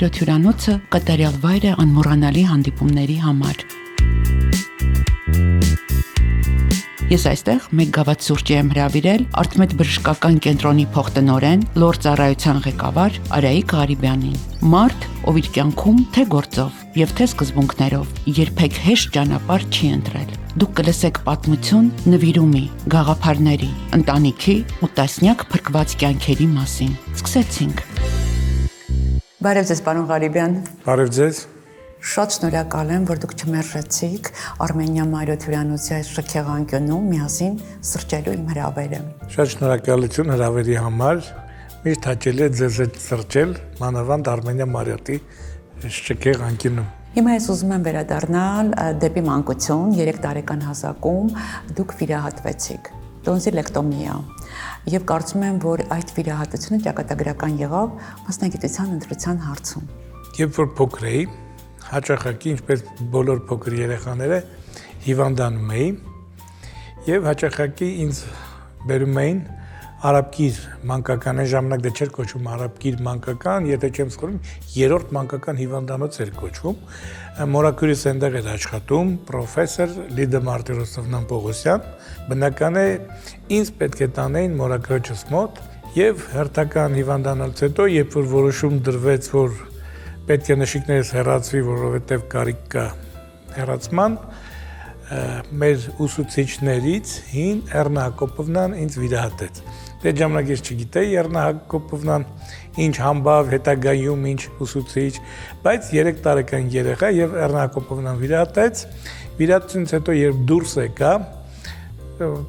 Մայրոց հյուրանոցը կատարյալ վայր է անմոռանալի հանդիպումների համար։ Ես այստեղ մեկ գավաթ սուրճի եմ հրավիրել Արթմետ բժշկական կենտրոնի փոխտնօրեն, լոր ծառայության ղեկավար Արայիկ Ղարիբյանին։ Մարդ, ով իր կյանքում թե գործով եւ թե սկզբունքներով երբեք հեշտ ճանապարհ չի ընտրել։ Դուք կլսեք պատմություն նվիրումի, գաղափարների, ընտանիքի ու տասնյակ փրկված կյանքերի մասին։ Սկսեցինք։ Բարև ձեզ, պարոն Ղարիբյան։ Բարև ձեզ։ Շատ շնորհակալ եմ, որ դուք չմերժեցիք Արմենիա Մայրոց հյուրանոցի այս շքեղ անկյունում միասին սրճելու իմ հրավերը։ Շատ շնորհակալություն հրավերի համար։ Միշտ հաճելի է ձեզ հետ սրճել, մանավանդ Արմենիա Մայրոթի շքեղ անկյունում։ Հիմա ես ուզում եմ վերադառնալ դեպի մանկություն, 3 տարեկան հասակում դուք վիրահատվեցիք։ Տոնզիլեկտոմիա։ Եվ կարծում եմ, որ այդ վիրահատությունը ճակատագրական եղավ մասնագիտության ընտրության հարցում։ Երբ որ փոքր էի, հաճախակի, ինչպես բոլոր փոքր երեխաները, հիվանդանում էի եւ հաճախակի ինձ բերում էին Արաբկիր մանկական, այն ժամանակ դե չէր կոչվում Արաբկիր մանկական, եթե չեմ սխալվում, 3-րդ մանկական հիվանդանոց էր կոչվում։ Մորաքուրիս այնտեղ էր աշխատում, պրոֆեսոր Լիդա Մարտիրոսովնա Պողոսյան, բնական է ինձ պետք է տանեին մորաքրոջս մոտ եւ հերթական հիվանդանալուց հետո, երբ որ որոշում դրվեց, որ պետք է նշիկներս հեռացվի, որովհետև կարիք կա հեռացման, մեր ուսուցիչներից հին Էռնա Հակոբովնան ինձ վիրահատեց։ Դե ժամանակ ես չգիտեի Էռնա Հակոբովնան ինչ համբավ, հետագայում ինչ ուսուցիչ, բայց 3 տարեկան երեխա եւ Էռնա Հակոբովնան վիրահատեց։ Վիրահատությունից հետո երբ դուրս եկա,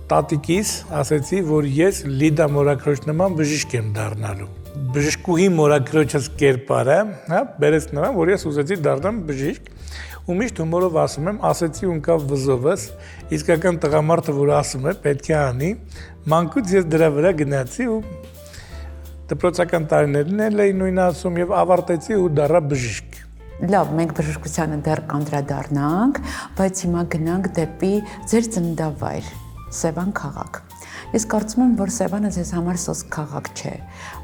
տատիկիս ասեցի, որ ես Լիդա մորաքրոջ նման բժիշկ եմ դառնալու։ Բժշկուհի մորաքրոջս կերպարը, հա, բերեց նրան, որ ես ուզեցի դառնամ բժիշկ, ու միշտ հումորով ասում եմ, ասեցի ու ընկավ վզովս, իսկական տղամարդը, որ ասում է, պետք է անի, մանկուց ես դրա վրա գնացի ու դպրոցական տարիներն էլ էի նույնը ասում եւ ավարտեցի ու դառա բժիշկ։ Լավ, մենք բժշկությանը դեռ կանդրադառնանք, բայց հիմա գնանք դեպի ձեր ծննդավայր, Սևան քաղաք։ Ես կարծում եմ, որ Սևանը ձեզ համար սոսկ քաղաք չէ,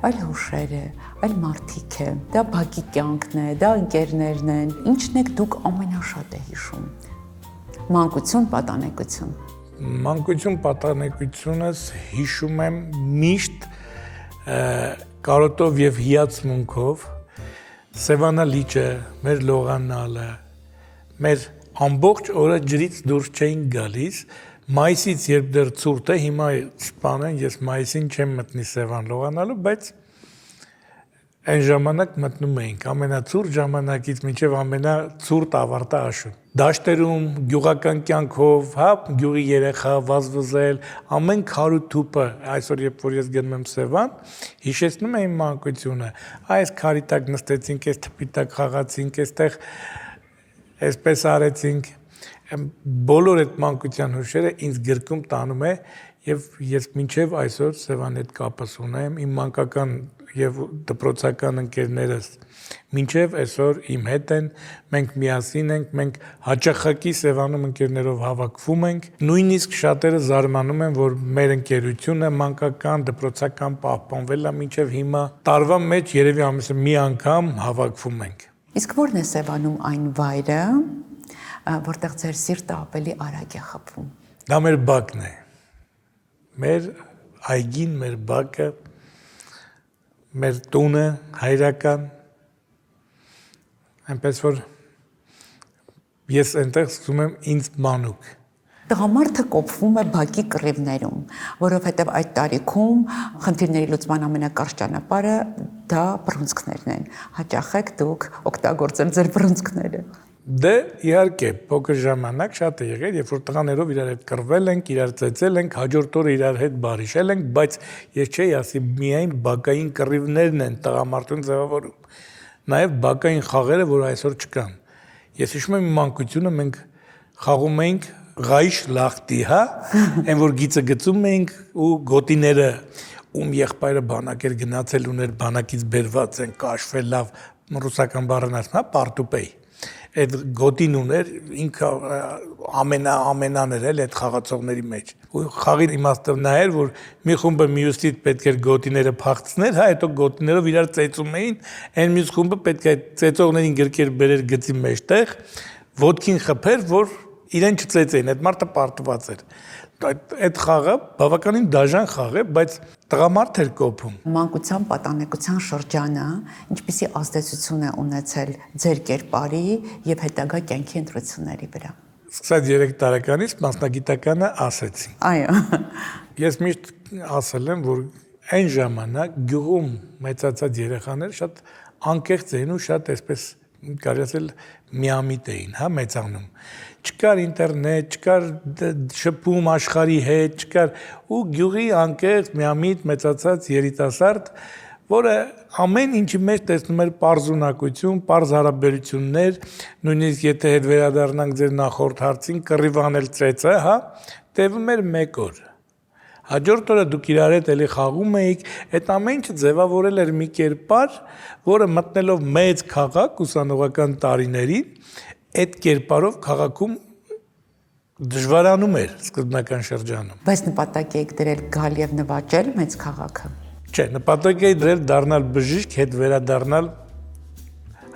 այլ հուշեր է, այլ մարդիկ է, դա բակի կյանքն է, դա ընկերներն են, ինչն եք դուք ամենաշատ է հիշում։ Մանկություն, պատանեկություն։ Մանկություն, պատանեկությունս հիշում եմ միշտ կարոտով եւ հիացմունքով, Սևանա լիճը, մեր լողանալը, մեր ամբողջ օրը ջրից դուրս չէին գալիս, մայիսից երբ դեռ ցուրտ է, հիմա սպանեն, ես մայիսին չեմ մտնի Սևան լողանալու, բայց այն ժամանակ մտնում էինք, ամենացուրտ ժամանակից մինչև ամենացուրտ ավարտա աշուն։ Դաշտերում, գյուղական կյանքով, հա, գյուղի երեխա, վազվզել, ամեն քարութուփը, այսօր երբ որ ես գնում եմ Սևան, հիշեցնում եմ մանկությունը, այս քարի տակ նստեցինք, այս թփի տակ խաղացինք, այստեղ այսպես արեցինք, բոլոր այդ մանկության հուշերը ինձ գրկում տանում է եւ ես մինչեւ այսօր Սևանի հետ կապս ունեմ, իմ մանկական եւ դպրոցական ընկերներս մինչեւ այսօր իմ հետ են, մենք միասին ենք, մենք հաճախակի Սևանում ընկերներով հավաքվում ենք, նույնիսկ շատերը զարմանում են, որ մեր ընկերությունը մանկական, դպրոցական պահպանվել է մինչեւ հիմա, տարվա մեջ երևի ամիսը մի անգամ հավաքվում ենք։ Իսկ ո՞րն է Սևանում այն վայրը, որտեղ ձեր սիրտը ավելի արագ է խփվում։ Դա մեր բակն է։ Մեր այգին, մեր բակը, մեր տունը, հայրական, այնպես որ ես այնտեղ զգում եմ ինձ մանուկ։ Տղամարդը կոփվում է բակի կռիվներում, որովհետև այդ տարիքում խնդիրների լուծման ամենակարճ ճանապարհը դա բռունցքներն են։ Հաճախ եք դուք օգտագործել ձեր բռունցքները։ Դե իհարկե, փոքր ժամանակ շատ է եղել, երբ որ տղաներով իրար հետ կռվել ենք, իրար ծեծել ենք, հաջորդ օրը իրար հետ բարիշել ենք, բայց ես չէի ասի միայն բակային կռիվներն են տղամարդուն ձևավորում։ Նաև բակային խաղերը, որ այսօր չկան։ Ես հիշում եմ մանկությունը մենք խաղում էինք ղայշ լախտի, հա, այն որ գիծը գծում էինք ու գոտիները ում եղբայրը բանակ էր գնացել ուներ բանակից բերված են կաշվել լավ ռուսական բառն ասում, հա, պարտուպեի։ այդ գոտին ուներ, ինքը ամենան էր էլ այդ խաղացողների մեջ։ Ու խաղի իմաստը նա էր, որ մի խումբը մյուսից պետք էր գոտիները փախցներ, հա, հետո գոտիներով իրար ծեծում էին, այն մյուս խումբը պետք է ծեծողներին գրկեր բերեր գծի մեջտեղ, ոտքին խփեր, որ իրեն չծեծեին, այդ մարդը պարտված էր։ Այդ խաղը բավականին դաժան խաղ է, բայց տղամարդ էր կոփում։ Մանկության պատանեկության շրջանը ինչպիսի ազդեցություն է ունեցել ձեր կերպարի եւ հետագա կյանքի ընտրությունների վրա։ Սկսած 3 տարեկանից մասնագիտականը ասեցի։ Այո։ Ես միշտ ասել եմ, որ այն ժամանակ գյուղում մեծացած երեխաները շատ անկեղծ էին ու շատ այսպես կարելի ասել միամիտ էին, հա, մեծանում։ Չկար ինտերնետ, չկար շփում աշխարհի հետ, չկար ու գյուղի անկեղծ միամիտ մեծացած երիտասարդ, որը ամեն ինչի մեջ տեսնում էր պարզունակություն, պարզ հարաբերություններ, նույնիսկ եթե հետ վերադառնանք ձեր նախորդ հարցին, կռիվանել ծեծը, հա, տևում էր 1 օր։ Հաջորդ օրը դուք իրար հետ էլի խաղում էիք, այդ ամեն ինչը ձևավորել էր մի կերպար, որը մտնելով մեծ քաղաք ուսանողական տարիներին, այդ կերպարով քաղաքում դժվարանում էր սկզբնական շրջանում։ Բայց նպատակ եք դրել գալ եւ նվաճել մեծ քաղաքը։ Չէ, նպատակ էի դրել դառնալ բժիշկ, հետ վերադառնալ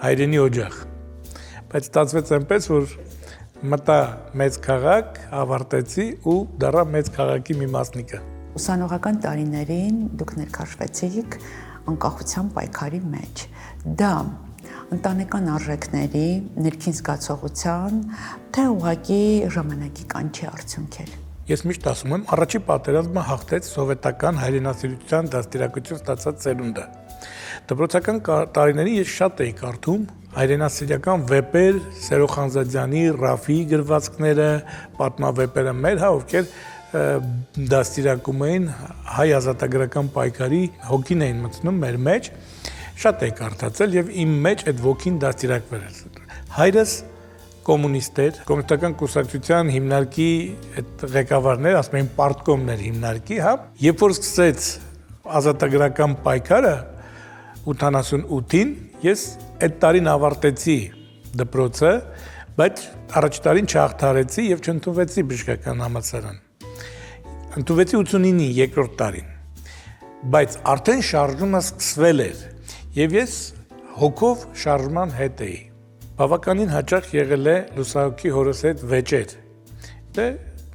հայրենի օջախ։ Բայց ստացվեց այնպես, որ մտա մեծ քաղաք, ավարտեցի ու դառա մեծ քաղաքի մի մասնիկը։ Ուսանողական տարիներին դուք ներքաշվեցիք անկախության պայքարի մեջ։ Դա ընտանեկան արժեքների, ներքին զգացողության, թե ուղղակի ժամանակի կանչի արդյունք էր։ Ես միշտ ասում եմ, առաջի պատերազմը հաղթեց սովետական հայրենասիրության դաստիարակություն ստացած ծերունդը։ Դպրոցական տարիներին ես շատ էի կարդում հայրենասիրական վեպեր, Սերո Խանզադյանի, Ռաֆի գրվածքները, պատմավեպերը մեր, հա, ովքեր դաստիարակում էին հայ ազատագրական պայքարի հոգին էին մտցնում մեր մեջ, շատ էի կարդացել եւ իմ մեջ այդ ոգին դաստիարակվել էր։ Հայրս կոմունիստ էր, կոմունիստական կուսակցության հիմնարկի այդ ղեկավարներ, ասում էին պարտկոմներ հիմնարկի, հա, երբ որ սկսեց ազատագրական պայքարը 88-ին, ես այդ տարին ավարտեցի դպրոցը, բայց առաջ տարին չհաղթարեցի եւ չընդունվեցի բժշկական համալսարան։ Ընդունվեցի 89-ին, երկրորդ տարին։ Բայց արդեն շարժումը սկսվել էր եւ ես հոգով շարժման հետ էի։ Բավականին հաճախ եղել է լուսահոգի հորս հետ վեճեր։ Դե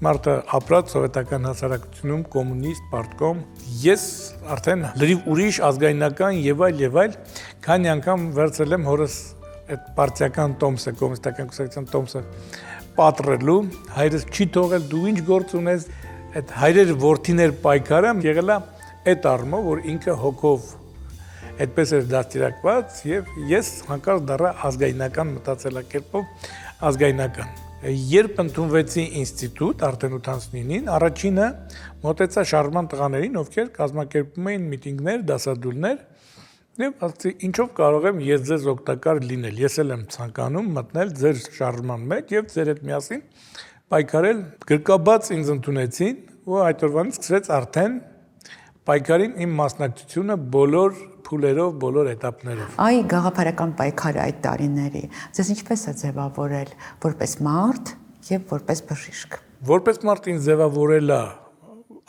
մարդը ապրած սովետական հասարակությունում կոմունիստ, պարտկոմ, ես արդեն լրիվ ուրիշ ազգայնական եւ այլ, քանի անգամ վերցրել եմ հորս այդ պարտիական տոմսը, կոմունիստական կուսակցության տոմսը պատռելու, հայրս չի թողել, դու ինչ գործ ունես, այդ հայրեր որդիներ պայքարը եղել է այդ առումով, որ ինքը հոգով այդպես էր դաստիարակված եւ ես հանկարծ դառա ազգայնական մտածելակերպով ազգայնական։ Երբ ընդունվեցի ինստիտուտ արդեն 89-ին, առաջինը մոտեցա շարժման տղաներին, ովքեր կազմակերպում էին միտինգներ, դասադուլներ, եւ ասացի, ինչով կարող եմ ես ձեզ օգտակար լինել։ Ես էլ եմ ցանկանում մտնել ձեր շարժման մեջ եւ ձեր հետ միասին պայքարել։ Գրկաբաց ինձ ընդունեցին ու այդ օրվանից սկսեց արդեն պայքարին իմ մասնակցությունը բոլոր փուլերով, բոլոր էտապներով։ Այ գաղափարական պայքարը այդ տարիների ձեզ ինչպես է ձևավորել որպես մարդ եւ որպես բժիշկ։ Որպես մարդ ինձ ձևավորել է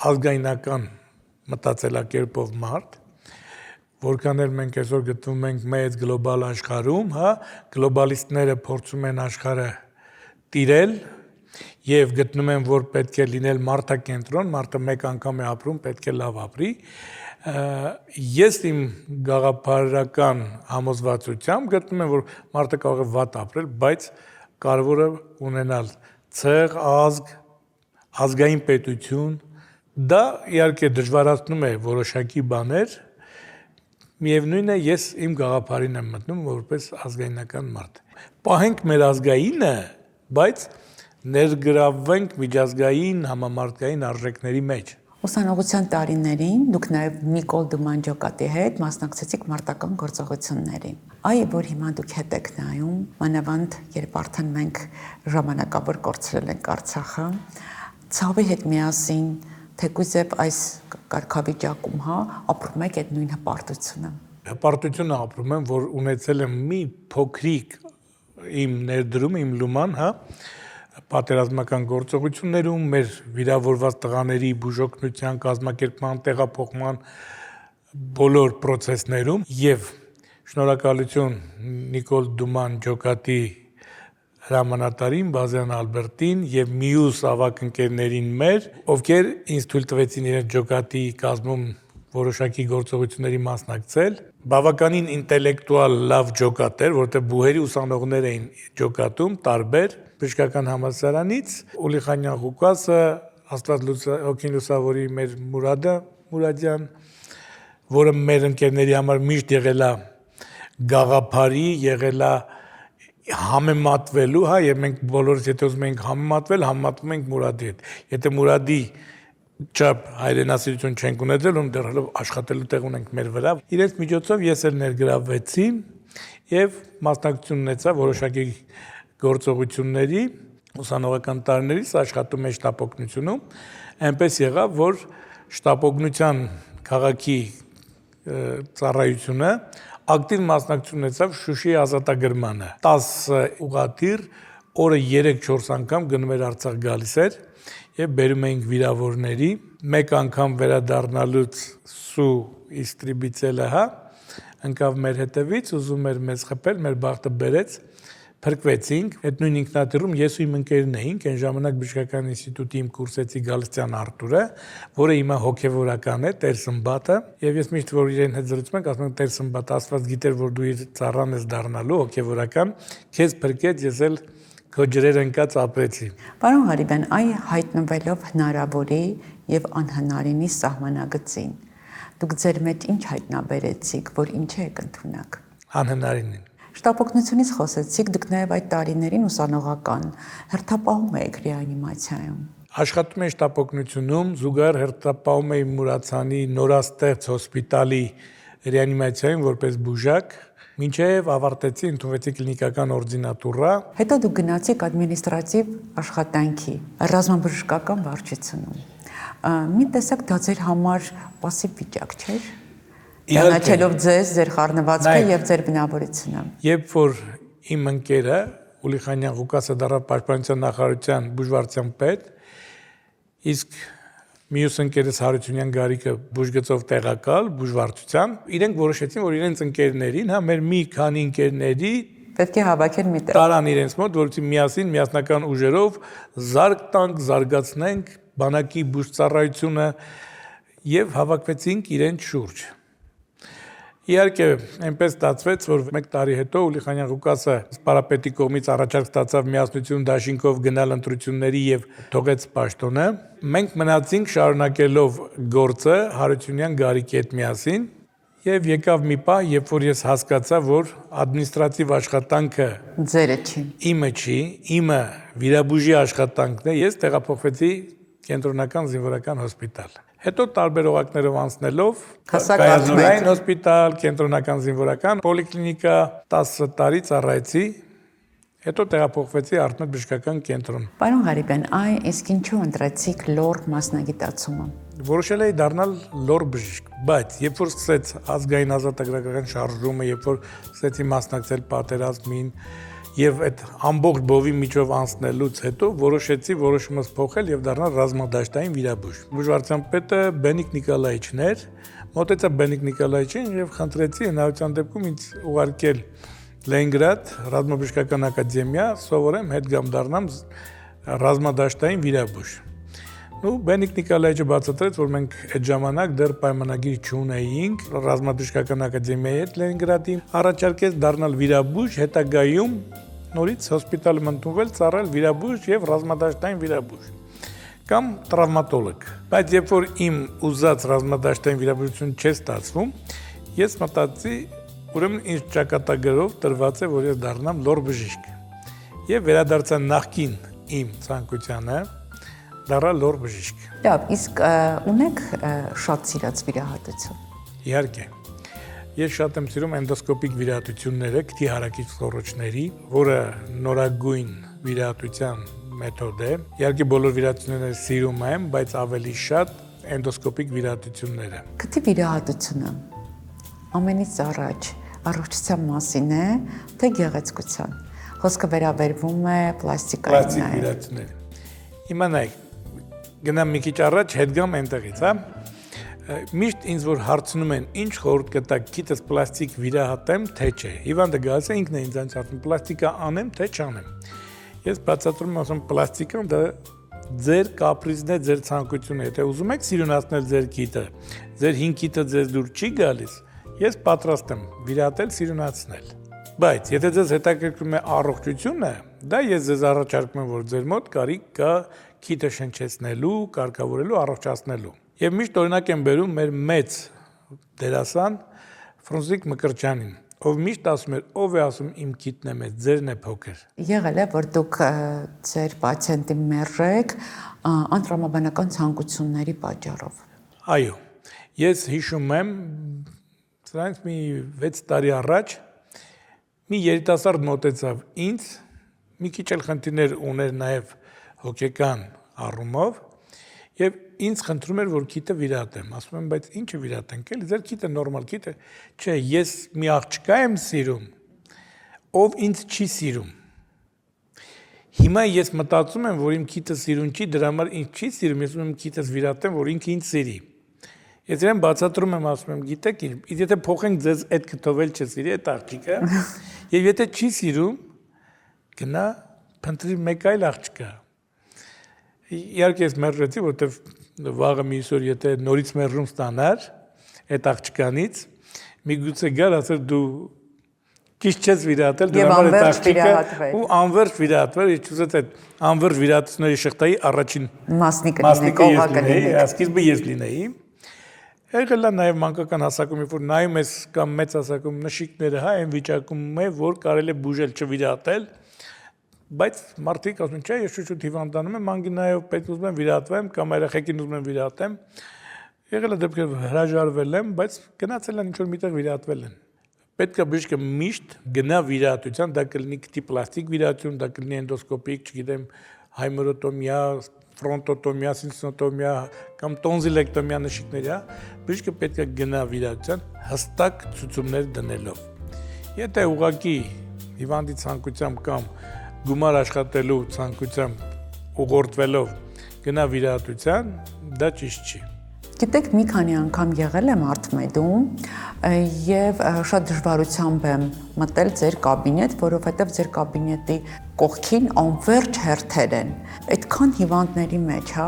ազգայնական մտածելակերպով մարդ, որքան էլ մենք այսօր գտնվում ենք մեծ գլոբալ աշխարհում, հա, գլոբալիստները փորձում են աշխարհը տիրել եւ գտնում են, որ պետք է լինել մարդակենտրոն, մարդը մեկ անգամ է ապրում, պետք է լավ ապրի։ Ես իմ գաղափարական համոզվածությամբ գտնում եմ, որ մարդը կարող է վատ ապրել, բայց կարևոր է ունենալ ցեղ, ազգ, ազգային պետություն։ Դա իհարկե դժվարացնում է որոշակի բաներ, միևնույն է, ես իմ գաղափարին եմ մտնում որպես ազգայնական մարդ։ Պահենք մեր ազգայինը, բայց ներգրավվենք միջազգային համամարտկային արժեքների մեջ։ Ուսանողության տարիներին դուք նաև Նիկոլ Դումանջոկատի հետ մասնակցեցիք մարտական գործողություններին։ Այ որ հիմա դուք հետ եք նայում, մանավանդ երբ արդեն մենք ժամանակավոր կորցրել ենք Արցախը, ցավի հետ միասին թեկուզ եւ այս կարգավիճակում, հա, ապրում եք այդ նույն հպարտությունը։ Հպարտությունը ապրում եմ, որ ունեցել եմ մի փոքրիկ իմ ներդրումը, իմ լուման, հա, պատերազմական գործողություններում, մեր վիրավորված տղաների բուժօգնության, կազմակերպման, տեղափոխման բոլոր process-ներում եւ շնորհակալություն Նիկոլ Դուման ջոկատի հրամանատարին, Բազյան Ալբերտին եւ մյուս ավագ ընկերներին մեր, ովքեր ինձ թույլ տվեցին իրենց ջոկատի կազմում որոշակի գործողությունների մասնակցել։ Բավականին ինտելեկտուալ լավ ջոկատ էր, որտեղ բուհերի ուսանողներ էին ջոկատում, տարբեր բժշկական համալսարանից, Ուլիխանյան Ղուկասը, Աստված հոգին լուսավորի մեր Մուրադյան, որը մեր ընկերների համար միշտ եղել է գաղափարի, եղել է համեմատվելու, հա, եւ մենք բոլորս եթե ուզում ենք համեմատվել, համեմատվում ենք Մուրադի հետ։ Եթե Մուրադի չափ հայրենասիրություն չենք ունեցել, ում դեռ աշխատելու տեղ ունենք մեր վրա։ Իրենց միջոցով ես էլ ներգրավվեցի եւ մասնակցություն ունեցա որոշակի գործողությունների ուսանողական տարիներից աշխատում եմ շտապօգնությունում, այնպես եղավ, որ շտապօգնության քաղաքի ծառայությունը ակտիվ մասնակցություն ունեցավ Շուշիի ազատագրմանը։ 10 ուղղաթիռ օրը 3-4 անգամ գնում էր Արցախ գալիս էր եւ բերում էինք վիրավորների, մեկ անգամ վերադառնալուց Սու Իստրիբիցելը, հա, ընկավ մեր հետևից, ուզում էր մեզ խփել, մեր բախտը բերեց, փրկվեցինք, այդ նույն ինքնաթիռում ես ու իմ ընկերն էինք, այն ժամանակ բժշկական ինստիտուտի իմ կուրսեցի Գալստյան Արտուրը, որը հիմա հոգևորական է, Տեր Սմբատը, եւ ես միշտ որ իրեն հետ զրուցում ենք, ասում եմ Տեր Սմբատ, Աստված գիտեր, որ դու իր ծառան ես դառնալու հոգևորական, քեզ փրկեց, ես էլ քո ջրերը ընկած ապրեցի։ Պարոն Ղարիբյան, այ հայտնվելով հնարավորի եւ անհնարինի սահմանագծին, դուք ձեր մեջ ինչ հայտնաբերեցիք, որ ինչ եք ընդունակ։ Անհնարինին։ Շտապօգնությունից խոսեցիք, դուք նաեւ այդ տարիներին ուսանողական հերթապահում եք ռեանիմացիայում։ Աշխատում եմ շտապօգնությունում, զուգահեռ հերթապահում եմ Մուրացանի նորաստեղծ հոսպիտալի ռեանիմացիայում որպես բուժակ, մինչև ավարտեցի, ընդունվեցի կլինիկական օրդինատուրա։ Հետո դուք գնացիք ադմինիստրատիվ աշխատանքի, ռազմաբժշկական վարչությունում։ Մի տեսակ դա ձեր համար պասիվ վիճակ չէր։ Ճանաչելով ձեզ, ձեր խառնվածքը եւ ձեր բնավորությունը։ Երբ որ իմ ընկերը Ուլիխանյան Ղուկասը դառավ Պաշտպանության նախարարության բուժվարության պետ, իսկ մյուս ընկերս Հարությունյան Գարիկը բուժգծով տեղակալ բուժվարչության, իրենք որոշեցին, որ իրենց ընկերներին, հա, մեր մի քանի ընկերների պետք է հավաքեն միտեղ։ Տարան իրենց մոտ, որովհետեւ միասին միասնական ուժերով զարգ տանք, զարգացնենք բանակի բուժծառայությունը եւ հավաքվեցինք իրենց շուրջ։ Իհարկե, այնպես ստացվեց, որ 1 տարի հետո Ուլիխանյան Ղուկասը սպարապետի կողմից առաջարկ ստացավ միասնություն դաշինքով գնալ ընտրությունների եւ թողեց պաշտոնը։ Մենք մնացինք շարունակելով գործը Հարությունյան Գարիկի հետ միասին եւ եկավ մի պահ, երբ որ ես հասկացա, որ ադմինիստրատիվ աշխատանքը ձերը չի։ Իմը չի, իմը վիրաբուժի աշխատանքն է, ես տեղափոխվեցի կենտրոնական զինվորական հոսպիտալ։ Հետո տարբեր օղակներով անցնելով Կայազորային հոսպիտալ, կենտրոնական զինվորական պոլիկլինիկա 10 տարի ծառայեցի, հետո տեղափոխվեցի Արտմետ բժշկական կենտրոն։ Պարոն Ղարիբյան, իսկ ինչու ընտրեցիք լոր մասնագիտացումը։ Որոշել էի դառնալ լոր բժիշկ, բայց երբ որ սկսեց ազգային ազատագրական շարժումը, երբ որ սկսեցի մասնակցել պատերազմին եւ այդ ամբողջ բովի միջով անցնելուց հետո որոշեցի որոշումս փոխել եւ դառնալ ռազմադաշտային վիրաբույժ։ Բուժվարության պետը Բենիկ Նիկոլաիչն էր, մոտեցա Բենիկ Նիկոլաիչին եւ խնդրեցի հնարավորության դեպքում ինձ ուղարկել Լենինգրադ ռազմաբժշկական ակադեմիա, սովորեմ, հետ գամ դառնամ ռազմադաշտային վիրաբույժ։ Ну, Բենիկ Նիկոլաիչը բացատրեց, որ մենք այդ ժամանակ դեռ պայմանագիր չունեինք ռազմաբժշկական ակադեմիայի հետ Լենինգրադի, առաջարկեց դառնալ վիրաբույժ, հետագայում նորից հոսպիտալում ընդունվել, ծառայել վիրաբույժ եւ ռազմադաշտային վիրաբույժ կամ տրավմատոլոգ։ Բայց երբ որ իմ ուզած ռազմադաշտային վիրաբուժություն չէ ստացվում, ես մտածի, ուրեմն ինձ ճակատագրով տրված է, որ ես դառնամ լոր բժիշկ։ Եվ վերադարձա նախկին իմ ցանկությանը դառա լոր բժիշկ։ Լավ, իսկ ունեք շատ սիրած վիրահատություն։ Իհարկե։ Ես շատ եմ սիրում էնդոսկոպիկ վիրահատությունները, քթի հարակից խոռոչների, որը նորագույն վիրահատության մեթոդ է։ Իհարկե բոլոր վիրահատությունները սիրում եմ, բայց ավելի շատ էնդոսկոպիկ վիրահատությունները։ Քթի վիրահատությունը ամենից առաջ առողջության մասին է, թե գեղեցկության։ Խոսքը վերաբերվում է պլաստիկային վիրատություններին։ Հիմա նայեք, գնամ մի քիչ առաջ, հետ գամ այնտեղից, հա։ Միշտ ինձ որ հարցնում են, ինչ խորհուրդ կտաք, քիթս պլաստիկ վիրահատեմ, թե չէ։ Հիվանդը գալիս է ինքն է ինձ հարցնում, պլաստիկա անեմ, թե չանեմ։ Ես բացատրում եմ, ասում պլաստիկան դա ձեր կապրիզն է, ձեր ցանկությունն է։ Եթե ուզում եք սիրունացնել ձեր քիթը, ձեր 5 քիթը ձեզ դուր չի գալիս, ես պատրաստ եմ վիրահատել, սիրունացնել։ Բայց եթե ձեզ հետաքրքրում է առողջությունը, դա ես ձեզ առաջարկում եմ, որ ձեր մոտ կարիք կա քիթը շնչեցնելու, կարգավորելու, առողջացնելու։ Եվ միշտ օրինակ եմ բերում մեր մեծ դերասան Ֆրունզիկ Մկրտչյանին, ով միշտ ասում էր, ով է ասում իմ քիթն է մեծ, ձերն է փոքր։ Եղել է, որ դուք ձեր պացիենտի մերժեք անտրամաբանական ցանկությունների պատճառով։ Այո, ես հիշում եմ, սրանից մի 6 տարի առաջ մի երիտասարդ մոտեցավ ինձ, մի քիչ էլ խնդիրներ ուներ նաև հոգեկան առումով, եւ ինձ խնդրում էր, որ քիթը վիրահատեմ։ Ասում եմ, բայց ի՞նչը վիրահատենք, էլի ձեր քիթը նորմալ քիթ է։ Չէ, ես մի աղջկա եմ սիրում, ով ինձ չի սիրում։ Հիմա ես մտածում եմ, որ իմ քիթը սիրուն չի, դրա համար ինձ չի սիրում, ես ուզում եմ քիթս վիրահատեմ, որ ինքը ինձ սիրի։ Ես իրեն բացատրում եմ, ասում եմ, գիտեք ինչ, եթե փոխենք ձեզ այդ կթովել չսիրի, այդ աղջիկը, եւ եթե չի սիրում, գնա փնտրի մեկ այլ աղջկա։ Իհարկե ես մերժեցի, որովհետև վաղը միսօր եթե նորից մերժում ստանար այդ աղջկանից, միգուցե գար ասեր դու ճիշտ չես վիրահատել, դրա համար այդ աղջիկը ու անվերջ վիրահատվել, ես չուզեց այդ անվերջ վիրահատությունների շղթայի առաջին մասնիկը սկիզբը ես լինեի։ Եղել է նաև մանկական հասակում, երբ որ նայում ես կամ մեծ հասակում նշիկները, հա, այն վիճակում է, որ կարելի է բուժել չվիրահատել, բայց մարդիկ ասում են, չէ, ես շուտ հիվանդանում եմ, անգինայով պետք ուզում եմ վիրահատվեմ կամ երեխեքին ուզում եմ վիրահատեմ։ Եղել է դեպքեր հրաժարվել եմ, բայց գնացել են ինչ-որ միտեղ վիրահատվել են։ Պետք է բժիշկը միշտ գնա վիրահատության, դա կլինի քթի պլաստիկ վիրահատություն, դա կլինի էնդոսկոպիկ, չգիտեմ, հայմորոտոմիա, ֆրոնտոտոմիա, սինսոտոմիա կամ տոնզիլեկտոմիա նշիկների, հա, բժիշկը պետք է գնա վիրահատության հստակ ցուցումներ դնելով։ Եթե ուղղակի հիվանդի ցանկությամբ կամ գումար աշխատելու ցանկությամբ ուղղորդվելով գնա վիրահատության, դա ճիշտ չի։ Գիտեք, մի քանի անգամ եղել եմ Արտմեդում եւ շատ դժվարությամբ եմ մտել ձեր կաբինետ, որովհետեւ ձեր կաբինետի կողքին անվերջ հերթեր են։ Այդքան հիվանդների մեջ, հա,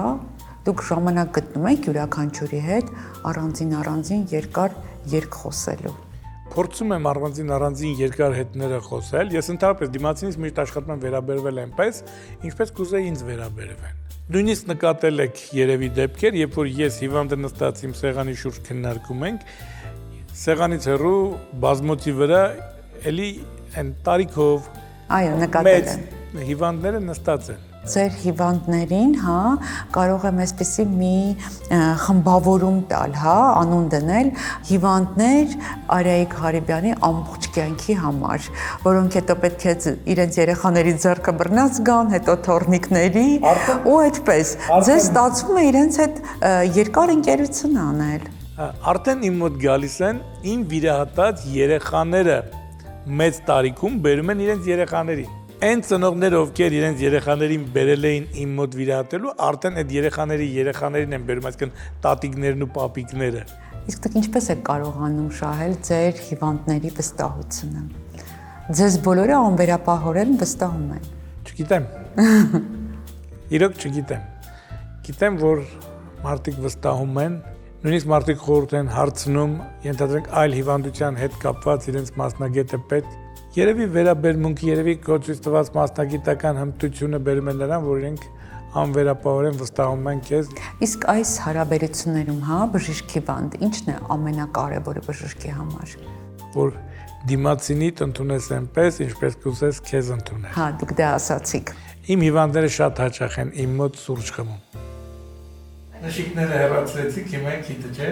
դուք ժամանակ գտնում եք յուրաքանչյուրի հետ առանձին երկար երկխոսելու։ Փորձում եմ առանձին երկար հետները խոսել, ես ընդհանրապես դիմացինից միշտ աշխատում եմ վերաբերվել այնպես, ինչպես կուզեի ինձ վերաբերվեն։ Նույնիսկ նկատել եք երևի դեպքեր, երբ որ ես հիվանդը նստած իմ սեղանի շուրջ քննարկում ենք, սեղանից հեռու բազմոցի վրա էլի այն տարիքով այո, նկատել եմ։ Հիվանդները նստած են։ Ձեր հիվանդներին, հա, կարող եմ այսպեսի մի խմբավորում տալ, հա, անուն դնել հիվանդներ Արայիկ Ղարիբյանի ամբողջ կյանքի համար, որոնք հետո պետք է իրենց երեխաների ձեռքը բռնած գան, հետո թոռնիկների ու այդպես։ Ձեզ ստացվում է իրենց հետ երկար ընկերություն անել։ Արդեն իմ մոտ գալիս են իմ վիրահատած երեխաները մեծ տարիքում բերում են իրենց երեխաներին։ Այն ծնողները, ովքեր իրենց երեխաներին բերել էին իմ մոտ վիրահատելու, արդեն այդ երեխաներին են բերում, այսինքն տատիկներն ու պապիկները։ Իսկ դուք ինչպես եք կարողանում շահել ձեր հիվանդների վստահությունը։ Ձեզ բոլորը անվերապահորեն վստահում են։ Չգիտեմ։ Իրոք չգիտեմ։ Գիտեմ, որ մարդիկ վստահում են, նույնիսկ մարդիկ խորհուրդ են հարցնում, ենթադրենք այլ հիվանդության հետ կապված իրենց մասնագետը պետք։ Երևի վերաբերմունք, երևի կոչից տված մասնագիտական հմտությունը բերում է նրան, որ իրենք անվերապահորեն վստահում են քեզ։ Իսկ այս հարաբերություններում, հա, բժիշկ-հիվանդ, ի՞նչն է ամենակարևորը բժշկի համար։ Որ դիմացինիդ ընդունես այնպես, ինչպես կուզես քեզ ընդունել։ Հա, դուք դա ասացիք։ Իմ հիվանդները շատ հաճախ են իմ մոտ սուրճ խմում։ Նշիկները հեռացրեցիք, հիմա քիթը, չէ՞։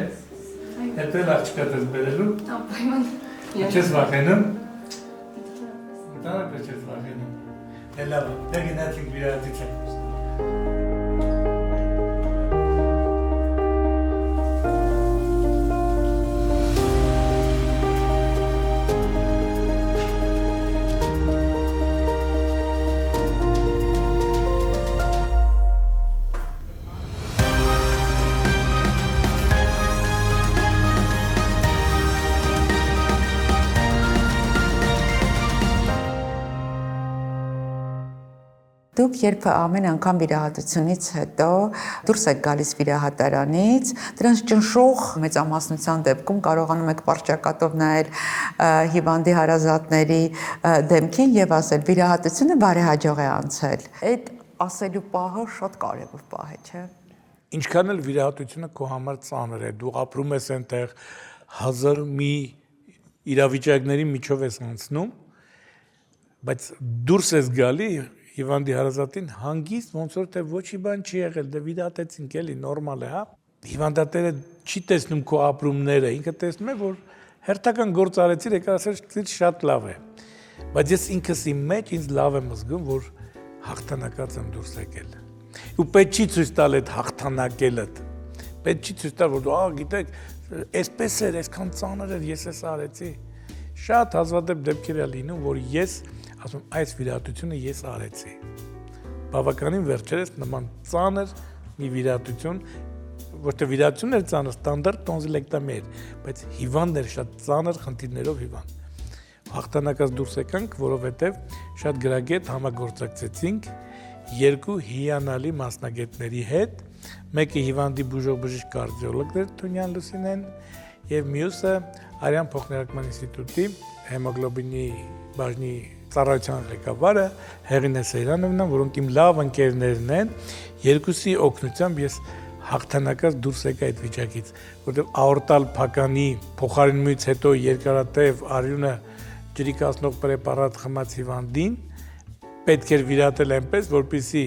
Հետո աղջկա դες բերելու։ Անպայման։ Չես վախենում։ Տարբեր չես վախենում։ Լավ, դա գնացինք վիրահատության։ Դուք երբ ամեն անգամ վիրահատությունից հետո դուրս եք գալիս վիրահատարանից, դրանց ճնշող մեծամասնության դեպքում կարողանում եք պարճակատով նայել հիվանդի հարազատների դեմքին եւ ասել վիրահատությունը բարեհաջող է անցել։ Այդ ասելու պահը շատ կարևոր պահ է, չէ՞։ Ինչքան էլ վիրահատությունը քո համար ծանր է, դու ապրում ես այնտեղ հազար մի իրավիճակների միջով ես անցնում, բայց դուրս ես գալի հիվանդի հարազատին հանգիստ ոնց որ թե ոչի բան չի եղել, դե վիրահատեցինք էլի նորմալ է, հա։ Հիվանդատերը չի տեսնում քո ապրումները, ինքը տեսնում է, որ հերթական գործ արեցիր, եկա ասել շատ լավ է։ Բայց ես ինքս իմ մեջ ինձ լավ եմ զգում, որ հաղթանակած եմ դուրս եկել։ Ու պետք չի ցույց տալ այդ հաղթանակելդ։ Պետք չի ցույց տալ, որ դու գիտեք, այսպես էր, այսքան ծանր էր, ես էս արեցի։ Շատ հազվադեպ դեպքեր է լինում, որ ես ասում այս վիրահատությունը ես արեցի։ Բավականին վերջերս նման ծանր մի վիրահատություն, ոչ թե վիրահատությունն էր ծանր, ստանդարտ տոնզիլեկտոմիա էր, բայց հիվանդն էր շատ ծանր խնդիրներով հիվանդ։ Հաղթանակած դուրս եկանք, որովհետև շատ գրագետ համագործակցեցինք երկու հիանալի մասնագետների հետ, մեկը հիվանդի բուժող-բժիշկ կարդիոլոգ Թունյան Լուսինեն եւ մյուսը Արյան փոխներարկման ինստիտուտի հեմոգլոբինի բաժնի ծառայության ղեկավարը Հեղինե Սեյրանովնա, որոնք իմ լավ ընկերներն են, երկուսի օգնությամբ ես հաղթանակած դուրս եկա այդ վիճակից, որտեղ աորտալ փականի փոխարինումից հետո երկարատև արյունը ջրիկացնող պրեպարատ խմած հիվանդին պետք էր վիրահատել այնպես, որպեսզի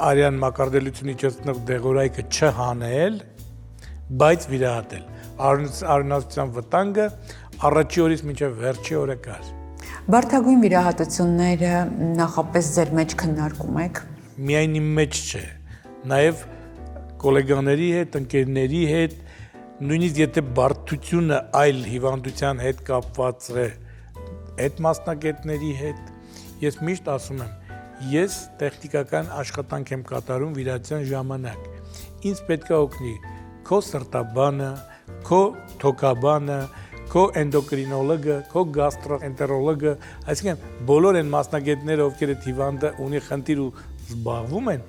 արյան մակարդելություն իջեցնող դեղորայքը չհանել, բայց վիրահատել։ Արյունացության վտանգը առաջի օրից մինչև վերջի օրը կար։ Բարդագույն վիրահատությունները նախապես ձեր մեջ քննարկում եք։ Միայն իմ մեջ չէ, նաև գոլեգաների հետ, ընկերների հետ, նույնիսկ եթե բարդությունը այլ հիվանդության հետ կապված է, այդ մասնագետների հետ, ես միշտ ասում եմ, ես տեխնիկական աշխատանք եմ կատարում վիրահատության ժամանակ։ Ինձ պետք է օգնի քո սրտաբանը, քո թոքաբանը, քո էնդոկրինոլոգը, քո գաստրոենտերոլոգը, այսինքն բոլոր այն մասնագետները, ովքեր այդ հիվանդը ունի խնդիր ու զբաղվում են,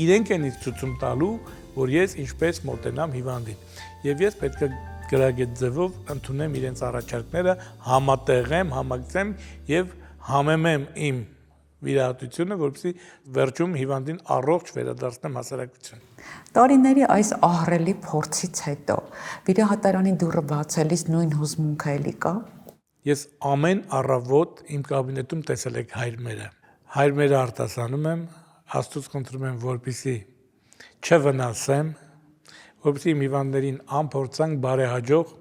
իրենք են ինձ ցույց տալու, որ ես ինչպես մոտենամ հիվանդին։ Եվ ես պետք է գրագետ ձևով ընդունեմ իրենց առաջարկները, համատեղեմ, համակցեմ եւ համեմեմ իմ վիրահատությունը, որպեսզի վերջում հիվանդին առողջ վերադարձնեմ հասարակություն։ Տարիների այս ահռելի փորձից հետո վիրահատարանի դուռը բացելիս նույն հուզմունքը էլի կա։ Ես ամեն առավոտ իմ կաբինետում տեսել եք հայրմերը։ Հայրմերը արտասանում եմ, Աստծուց խնդրում եմ, որպեսզի չվնասեմ, որպեսզի իմ հիվանդներին անփորձանք բարեհաջող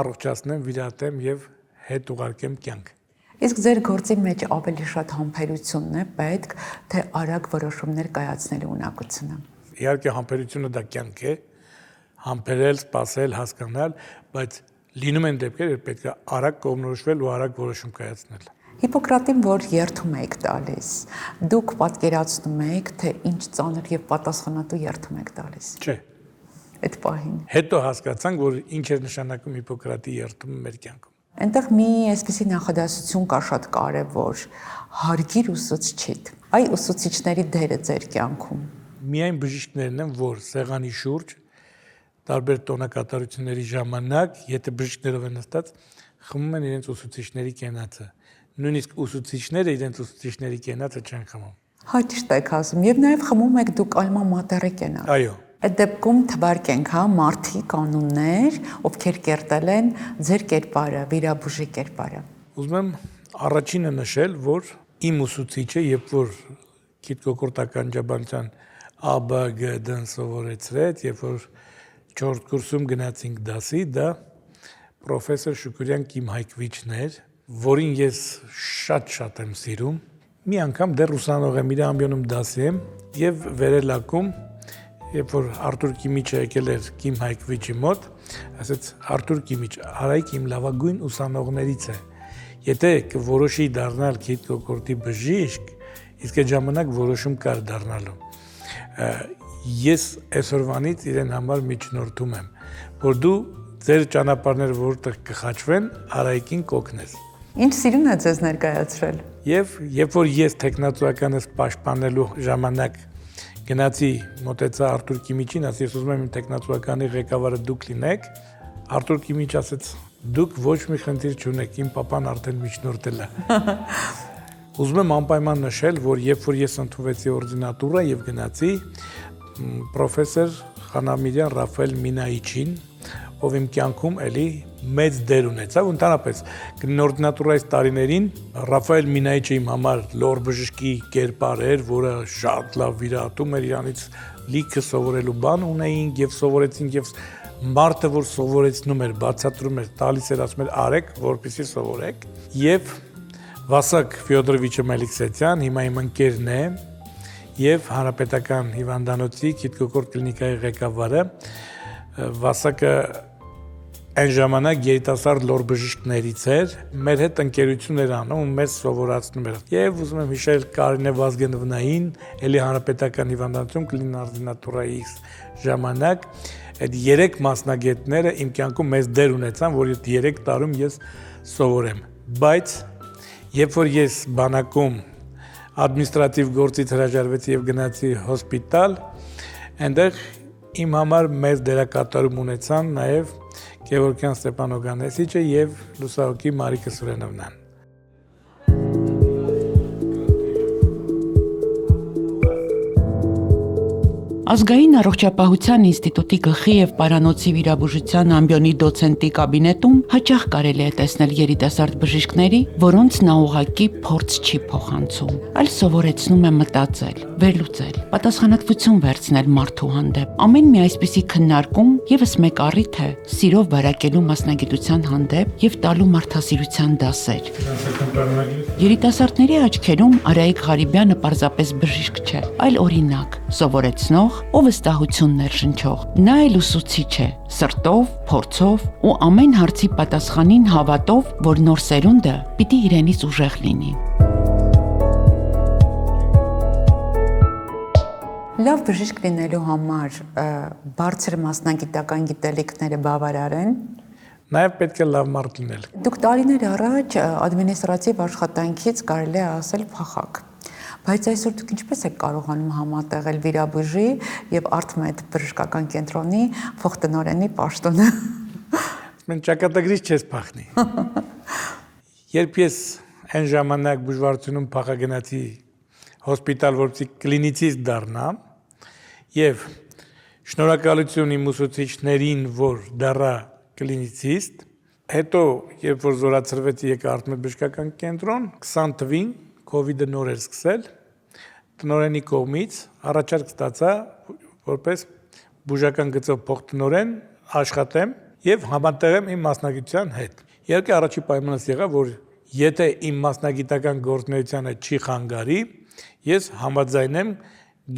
առողջացնեմ, վիրահատեմ եւ հետ ուղարկեմ կյանք։ Իսկ ձեր գործի մեջ ավելի շատ համբերությունն է պետք, թե արագ որոշումներ կայացնելու ունակությունը։ Իհարկե համբերությունը դա կյանք է, համբերել, սպասել, հասկանալ, բայց լինում են դեպքեր, որ պետք է արագ կողմնորոշվել ու արագ որոշում կայացնել։ Հիպոկրատին որ երթում եք տալիս, դուք պատկերացնում եք, թե ինչ ծանր եւ պատասխանատու երթում եք տալիս։ Չէ։ Այդ պահին։ Հետո հասկացանք, որ ինչ էր նշանակում Հիպոկրատի երթումը մեր կյանքում։ Այնտեղ մի այսպիսի նախադասություն կա շատ կարևոր՝ հարգիր ուսուցչիդ։ Այ ուսուցիչների դերը ձեր կյանքում։ Միայն բժիշկներն են, որ սեղանի շուրջ տարբեր տոնակատարությունների ժամանակ, եթե բժիշկներով են նստած, խմում են իրենց ուսուցիչների կենացը։ Նույնիսկ ուսուցիչները իրենց ուսուցիչների կենացը չեն խմում։ Հաճիշտ եք ասում, եւ նաեւ խմում եք դուք ալմա մատերի կենացը։ Այո։ Այդ դեպքում թվարկենք, հա, մարդի կանոններ, ովքեր կերտել են ձեր կերպարը, վիրաբուժի կերպարը։ Ուզում եմ առաջինը նշել, որ իմ ուսուցիչը, երբ որ գիտկոկորտական ջաբանության ԱԲԳԴ-ն սովորեցրեց, երբ որ 4 կուրսում գնացինք դասի, դա պրոֆեսոր Շուկուրյան Կիմ Հայկվիչն էր, որին ես շատ եմ սիրում։ Մի անգամ դեռ ուսանող եմ, իր ամբիոնում դասի եմ եւ վերելակում, երբ որ Արտուր Կիմիչը եկել էր Կիմ Հայկվիչի մոտ, ասաց Արտուր Կիմիչ, Արայք իմ լավագույն ուսանողներից է։ Եթե կորոշի դառնալ գիտկոկորտի բժիշկ, իսկ այդ ժամանակ որոշում կար դառնալու։ Ես այսօրվանից իրեն համար միջնորդում եմ, որ դու ձեր ճանապարհները որտեղ կխաչվեն, Արայքին կօգնես։ Ինչ սիրուն է ձեզ ներկայացրել։ Եվ երբ որ ես տեխնացուականս պաշտպանելու ժամանակ գնացի մոտեցա Արտուր Կիմիչին, ասի ես ուզում եմ իմ տեխնացուականի ղեկավարը դուք լինեք, Արտուր Կիմիչ ասեց դուք ոչ մի խնդիր չունեք, իմ papan արդեն միջնորդել է։ Ուզում եմ անպայման նշել, որ երբ որ ես ընդունվեցի օրդինատուրա եւ գնացի պրոֆեսոր Խանամիրյան Ռաֆայել Մինայիչին, ով իմ կյանքում էլի մեծ դեր ունեցավ, ընդհանրապես օրդինատուրայից տարիներին Ռաֆայել Մինայիչը իմ համար լոր բժշկի կերպար էր, որը շատ լավ վիրահատում էր, իրանից լիքը սովորելու բան ունեինք եւ սովորեցինք եւ մարդը, որ սովորեցնում էր, բացատրում էր, տալիս էր, ասում էր արեք, որպեսզի սովորեք։ Եվ Վասակ Ֆյոդորովիչը Մելիքսեթյան, հիմա իմ ընկերն է, եւ Հանրապետական հիվանդանոցի Քիթկոկոր կլինիկայի ղեկավարը։ Վասակը այն ժամանակ երիտասարդ լոր բժիշկներից էր, մեր հետ ընկերություն էր անում ու մեզ սովորացնում էր։ Եվ ուզում եմ հիշել Կարինե Վազգենովնային, էլի Հանրապետական հիվանդանոցում կլինարդինատուրայի ժամանակ այդ 3 մասնագետները իմ կյանքում մեծ դեր ունեցան, որ 3 տարում ես սովորեմ։ Բայց երբ որ ես բանակում ադմինիստրատիվ գործից հրաժարվեցի եւ գնացի հոսպիտալ, այնտեղ իմ համար մեծ դերակատարում ունեցան նաեւ Գևորգյան Ստեփան Օգանեսիչը եւ լուսահոգի Մարիկա Սուրենովնան։ Ազգային առողջապահության ինստիտուտի գլխի եւ պարանոցի վիրաբուժության ամբիոնի դոցենտի կաբինետում հաճախ կարելի է տեսնել երիտասարդ բժիշկների, որոնց նա ուղղակի փորձ չի փոխանցում, այլ սովորեցնում է մտածել, վերլուծել, պատասխանատվություն վերցնել մարդու հանդեպ։ Ամեն մի այսպիսի քննարկում եւս մեկ առիթ է սիրով բարակելու մասնագիտության հանդեպ եւ տալու մարդասիրության դասեր։ Երիտասարդների աչքերում Արայիկ Ղարիբյանը պարզապես բժիշկ չէ, այլ օրինակ, սովորեցնող ով վստահություն ներշնչող, նա էլ ուսուցիչ է, սրտով, փորձով ու ամեն հարցի պատասխանին հավատով, որ նոր սերունդը պիտի իրենից ուժեղ լինի։ Լավ բժիշկ լինելու համար բարձր մասնագիտական գիտելիքները բավարար են։ Նաև պետք է լավ մարդ լինել։ Դուք տարիներ առաջ ադմինիստրատիվ աշխատանքից կարելի է ասել փախակ։ Բայց այսօր դուք ինչպես եք կարողանում համատեղել վիրաբույժի եւ Արտմեդ բժշկական կենտրոնի փոխտնօրենի պաշտոնը։ Մենք ճակատագրից չես փախնի։ Երբ ես այն ժամանակ բուժվարությունում փախագնացի հոսպիտալ, որպեսզի կլինիցիստ դառնամ, եւ շնորհակալություն իմ ուսուցիչներին, որ դառա կլինիցիստ, հետո երբ որ զորացրվեցի եկա Արտմեդ բժշկական կենտրոն, 20 թվին COVID-ը նոր էր սկսել, տնօրենի կողմից առաջարկ ստացա որպես բուժական գծով փոխտնօրեն աշխատեմ եւ համատեղեմ իմ մասնագիտության հետ։ Իհարկե առաջի պայմանս եղավ, որ եթե իմ մասնագիտական գործունեությանը չի խանգարի, ես համաձայնեմ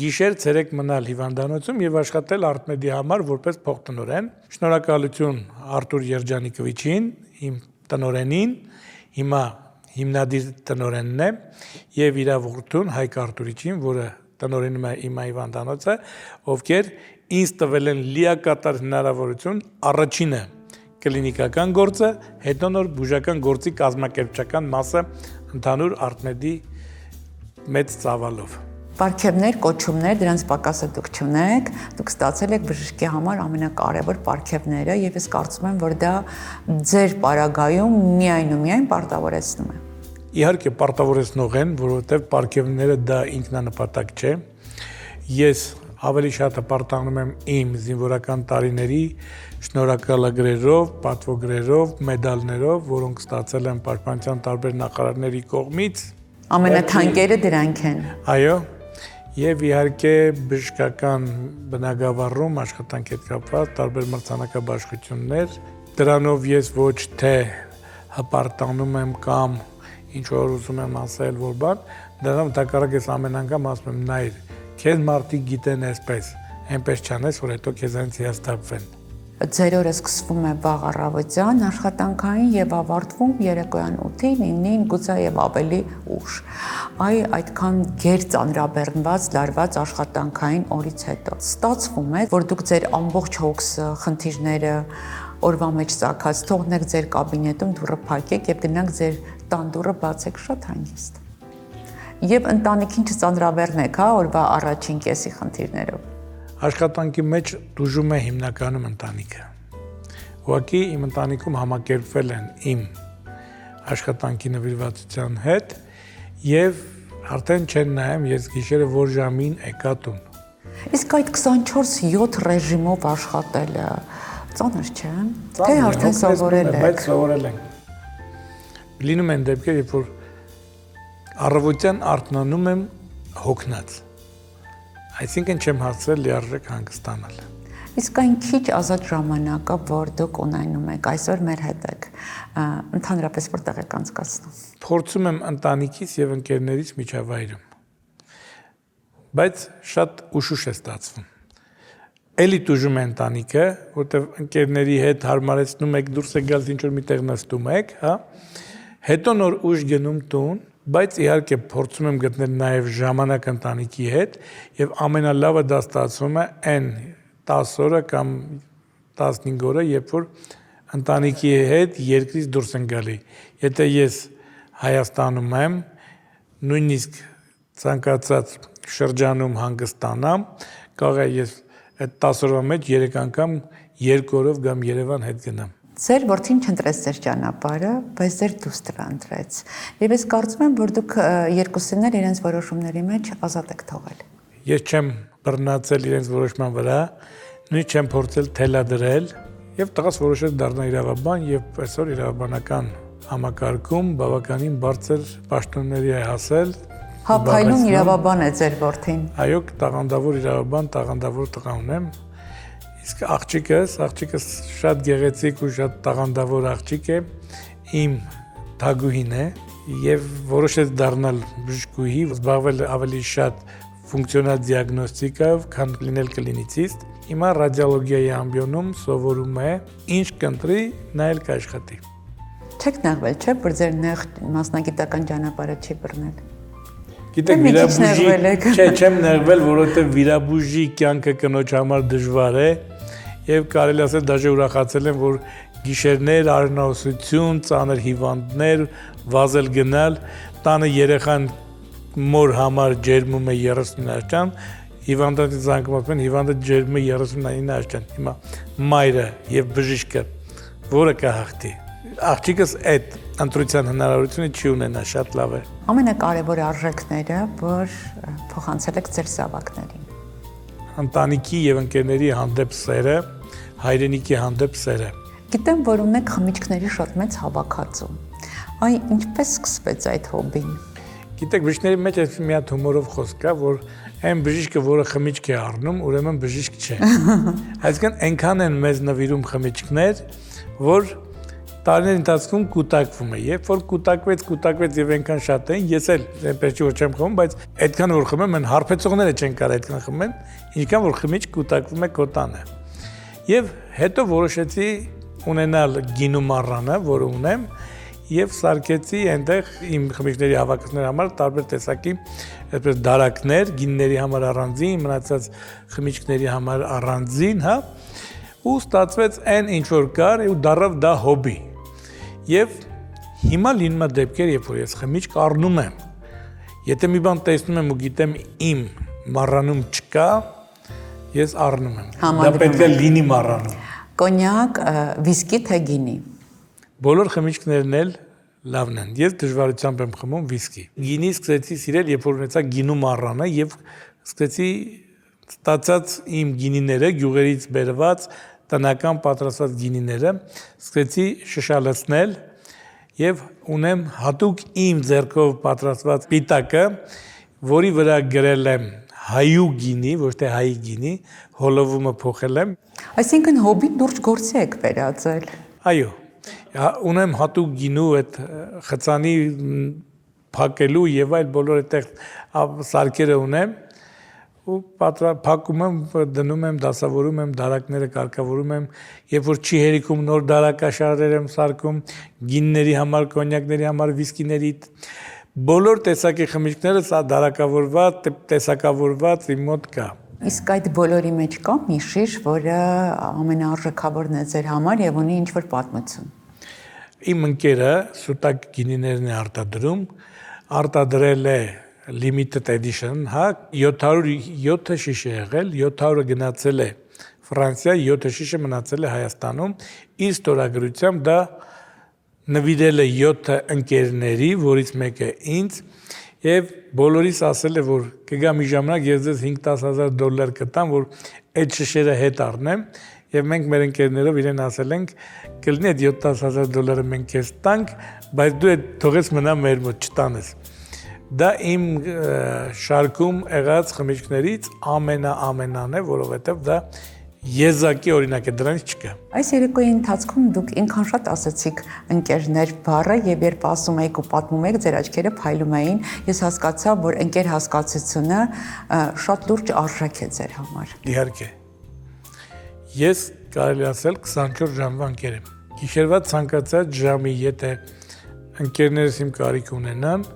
գիշեր ցերեկ մնալ հիվանդանոցում եւ աշխատել Արտմեդի համար որպես փոխտնօրեն։ Շնորհակալություն Արտուր Երջանիկովիչին, իմ տնօրենին, հիմա հիմնադիր տնօրենն է եւ իր որդուն Հայկ Արտուրիչին, որը տնօրենում է իմ հիվանդանոցը, ովքեր ինձ տվել են լիակատար հնարավորություն առաջինը կլինիկական գործը, հետո նոր բուժական գործի կազմակերպչական մասը ընդհանուր Արտմեդի մեծ ծավալով։ Պարգևներ, կոչումներ, դրանց պակասը դուք չունեք, դուք ստացել եք բժշկի համար ամենակարևոր պարգևները եւ ես կարծում եմ, որ դա ձեր պարագայում միայն ու միայն պարտավորեցնում է։ Իհարկե պարտավորեցնող են, որովհետեւ պարգևները դա ինքնանպատակ չէ։ Ես ավելի շատ հպարտանում եմ իմ զինվորական տարիների շնորհակալագրերով, պատվոգրերով, մեդալներով, որոնք ստացել եմ պաշտպանության տարբեր նախարարների կողմից։ Ամենաթանկերը դրանք են։ Այո։ Եվ իհարկե բժշկական բնագավառում աշխատանք հետ կապված տարբեր մրցանակաբաշխություններ, դրանով ես ոչ թե հպարտանում եմ կամ ինչ որ ուզում եմ ասել, որ բան, դրանով դակարակ ես ամեն անգամ ասում եմ նայր, քեզ մարդիկ գիտեն այսպես, այնպես չանես, որ հետո քեզանից հիասթափվեն։ Ձեր օրը սկսվում է վաղ առավոտյան աշխատանքային եւ ավարտվում երեկոյան 8-ին, 9-ին, գուցե եւ ավելի ուշ։ Այդքան գեր ծանրաբեռնված, լարված աշխատանքային օրից հետո ստացվում է, որ դուք ձեր ամբողջ հոգսը, խնդիրները օրվա մեջ ծագած թողնեք ձեր կաբինետում, դուռը փակեք եւ գնաք ձեր տանդուրը բացեք շատ հանգիստ։ Եվ ընտանիքին չծանրաբեռնեք, հա, օրվա առաջին կեսի խնդիրներով։ Աշխատանքի մեջ դժում է հիմնականում ընտանիքը։ Ուղղակի իմ ընտանիքում համակերպվել են իմ աշխատանքի նվիրվածության հետ եւ արդեն չեն նայում ես գիշերը որ ժամին եկա տուն։ Իսկ այդ 24/7 ռեժիմով աշխատելը ծանր չէ՞։ Թե արդեն սովորել եք։ Բայց սովորել ենք։ Լինում են դեպքեր, երբ որ առավոտյան արթնանում եմ հոգնած։ Այսինքն չեմ հասցրել լիարժեք հանգստանալ։ Իսկ այն քիչ ազատ ժամանակը, որ դուք ունենում եք, այսօր մեր հետ եք, ընդհանրապես որտեղ եք անցկացնում։ Փորձում եմ ընտանիքից եւ ընկերներից միջավայրում։ Բայց շատ ուշուշ է ստացվում։ Էլի տուժում է ընտանիքը, որտեղ ընկերների հետ հարմարեցնում եք, դուրս եք գալիս ինչ-որ միտեղ նստում եք, հա։ Հետո նոր ուշ գնում տուն, բայց իհարկե փորձում եմ գտնել նաեւ ժամանակ ընտանիքի հետ եւ ամենալավը դա ստացվում է այն 10 օրը կամ 15 օրը, երբ որ ընտանիքի հետ երկրից դուրս են գալի։ Եթե ես Հայաստանում եմ, նույնիսկ ցանկացած շրջանում հանգստանամ, կարող է ես այդ 10 օրվա մեջ 3 անգամ 2 օրով կամ Երևան հետ գնամ։ Ձեր որդին չընտրեց ձեր ճանապարհը, բայց ձեր դուստրը ընտրեց։ Եվ ես կարծում եմ, որ դուք երկուսին էլ իրենց որոշումների մեջ ազատ եք թողել։ Ես չեմ բռնացել իրենց որոշման վրա, նույնիսկ չեմ փորձել թելադրել, եւ տղաս որոշեց դառնալ իրավաբան եւ այսօր իրավաբանական համակարգում բավականին բարձր պաշտոնների է հասել։ Հա, փայլուն իրավաբան է ձեր որդին։ Այո, տաղանդավոր իրավաբան, տաղանդավոր տղա ունեմ։ Իսկ աղջիկս շատ գեղեցիկ ու շատ տաղանդավոր աղջիկ է, իմ թագուհին է եւ որոշեց դառնալ բժշկուհի, զբաղվել ավելի շատ ֆունկցիոնալ դիագնոստիկայով, քան լինել կլինիցիստ։ Հիմա ռադիոլոգիայի ամբիոնում սովորում է, ինչ կընտրի, նա էլ կաշխատի։ Չեք նեղվել, չէ՞, որ ձեր նեղ մասնագիտական ճանապարհը չի բռնել։ Գիտեք, վիրաբույժի, չեմ նեղվել, որովհետեւ վիրաբույժի կյանքը կնոջ համար դժվար է եւ կարելի ասել դաժե ուրախացել եմ, որ գիշերներ, արյունահոսություն, ծանր հիվանդներ, վազել գնալ, տանը երեխան մոր համար ջերմում է 39 աշճան, հիվանդանից զանգում են, հիվանդը ջերմում է 39 աշճան։ Հիմա մայրը եւ բժիշկը որը կհաղթի։ Աղջիկս այդ ընտրության հնարավորությունը չի ունենա, շատ լավ է։ Ամենակարևոր արժեքները, որ փոխանցել եք ձեր զավակներին։ Ընտանիքի եւ ընկերների հանդեպ սերը, հայրենիքի հանդեպ սերը։ Գիտեմ, որ ունեք խմիչքների շատ մեծ հավաքածու։ Այ ինչպես սկսվեց այդ հոբին։ Գիտեք, բժիշկների մեջ այս մի հատ հումորով խոսք կա, որ այն բժիշկը, որը խմիչք է առնում, ուրեմն բժիշկ չէ։ Այսինքն այնքան են մեզ նվիրում խմիչքներ, որ տարիների ընթացքում կուտակվում է։ Երբ որ կուտակվեց եւ այնքան շատ են, ես էլ այնպես չի որ չեմ խմում, բայց այդքան որ խմեմ, այն հարբեցողները չեն կարող այդքան խմեն, ինչքան որ խմիչք կուտակվում է քո տանը։ Եվ հետո որոշեցի ունենալ գինու մառանը, որը ունեմ, եւ սարքեցի այնտեղ իմ խմիչքների հավաքածուների համար տարբեր տեսակի այսպես դարակներ, գինների համար առանձին, մնացած խմիչքների համար առանձին, հա, ու ստացվեց այն ինչ որ կար ու դառավ դա հոբի։ Եվ հիմա լինում է դեպքեր, երբ որ ես խմիչք առնում եմ, եթե մի բան տեսնում եմ ու գիտեմ իմ մառանում չկա, ես առնում եմ։ Դա պետք է լինի մառանում։ Կոնյակ, վիսկի թե գինի։ Բոլոր խմիչքներն էլ լավն են։ Ես դժվարությամբ եմ խմում վիսկի։ Գինի սկսեցի սիրել, երբ որ ունեցա գինու մառանը եւ սկսեցի ստացած իմ գինիները գյուղերից բերված տնական պատրաստված գինիները սկսեցի շշալացնել եւ ունեմ հատուկ իմ ձեռքով պատրաստված պիտակը, որի վրա գրել եմ հայու գինի, ոչ թե հայի գինի, հոլովումը փոխել եմ։ Այսինքն հոբի լուրջ գործի եք վերածել։ Այո, ունեմ հատուկ գինու այդ խցանի փակելու եւ այլ բոլոր այդտեղ սարքերը ունեմ ու փակում եմ, դնում եմ, դասավորում եմ, դարակները կարգավորում եմ, երբ որ չի հերիքում նոր դարակաշարեր եմ սարքում, գինների համար, կոնյակների համար, վիսկիների, բոլոր տեսակի խմիչքները սա դարակավորված, տեսակավորված իմ մոտ կա։ Իսկ այդ բոլորի մեջ կա մի շիշ, որը ամենաարժեքավորն է ձեր համար եւ ունի ինչ-որ պատմություն։ Իմ ընկերը սուտակ գինիներն է արտադրել է limited edition, հա, 707 շիշ է եղել, 700-ը գնացել է Ֆրանսիա, 7 շիշը մնացել է Հայաստանում, իր ստորագրությամբ դա նվիրել է 7 ընկերների, որից մեկը ինձ, եւ բոլորիս ասել է, որ կգա մի ժամանակ ես ձեզ $5,000 կտամ, որ այդ շշերը հետ առնեմ, եւ մենք մեր ընկերներով իրեն ասել ենք, կլինի այդ $7,000 մենք քեզ տանք, բայց դու այդ թողես մնա մեր մոտ չտանես։ Դա իմ շարքում եղած խմիչքներից ամենան է, որովհետեւ դա եզակի օրինակ է, դրանից չկա։ Այս երեկոյի ընթացքում դուք ինքան շատ ասացիք ընկերներ բառը եւ երբ ասում եք ու պատմում եք, ձեր աչքերը փայլում էին, ես հասկացա, որ ընկեր հասկացությունը շատ լուրջ արժեք է ձեր համար։ Իհարկե։ Ես կարելի ասել 24 ժամվա ընկեր եմ։ Գիշերվա ցանկացած ժամի, եթե ընկերներս իմ կարիք ունենան,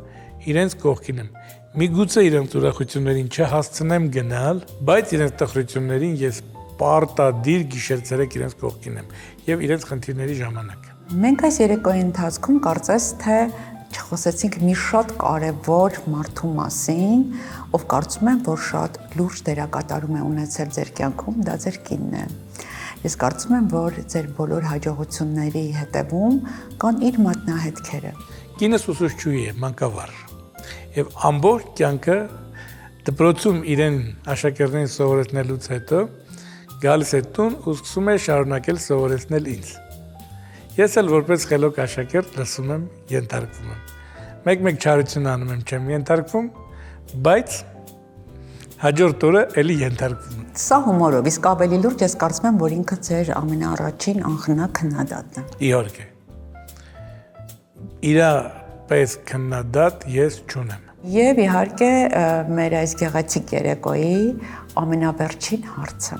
իրենց կողքին եմ։ Միգուցե իրենց ուրախություններին չհասցնեմ գնալ, բայց իրենց տխրություններին ես պարտադիր գիշեր-ցերեկ իրենց կողքին եմ եւ իրենց խնդիրների ժամանակ։ Մենք այս երեկոյի ընթացքում կարծես թե չխոսեցինք մի շատ կարևոր մարդու մասին, ով կարծում եմ, որ շատ լուրջ դերակատարում է ունեցել ձեր կյանքում, դա ձեր կինն է։ Ես կարծում եմ, որ ձեր բոլոր հաջողությունների հետևում կան իր մատնահետքերը։ Կինս ուսուցչուհի է, մանկավար։ Եվ ամբողջ կյանքը դպրոցում իրեն աշակերտներին սովորեցնելուց հետո գալիս է տուն ու սկսում է շարունակել սովորեցնել ինձ։ Ես էլ որպես խելոք աշակերտ լսում եմ, ենթարկվում եմ։ Մեկ-մեկ չարություն անում եմ, չեմ ենթարկվում, բայց հաջորդ օրը էլի ենթարկվում եմ։ Սա հումորով, իսկ ավելի լուրջ ես կարծում եմ, որ ինքը ձեր ամենաառաջին անխնա քննադատն է։ Իհարկե։ Իրա պես քննադատ ես չունեմ։ Եվ իհարկե մեր այս գեղեցիկ երեկոյի ամենավերջին հարցը։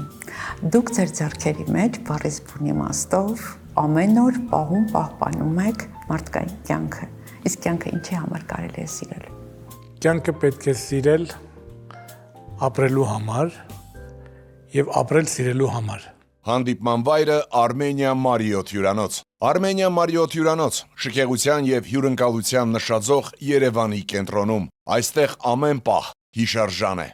Դուք ձեր ձեռքերի մեջ բառից բուն իմաստով ամեն օր պահում պահպանում եք մարդկային կյանքը։ Իսկ կյանքը ինչի համար կարելի է սիրել։ Կյանքը պետք է սիրել ապրելու համար եւ ապրել սիրելու համար։ Հանդիպման վայրը Armenia Marriott հյուրանոց։ Armenia Marriott հյուրանոց, շքեղության եւ հյուրընկալության նշաձող Երևանի կենտրոնում։ Այստեղ ամեն պահ հիշարժան է։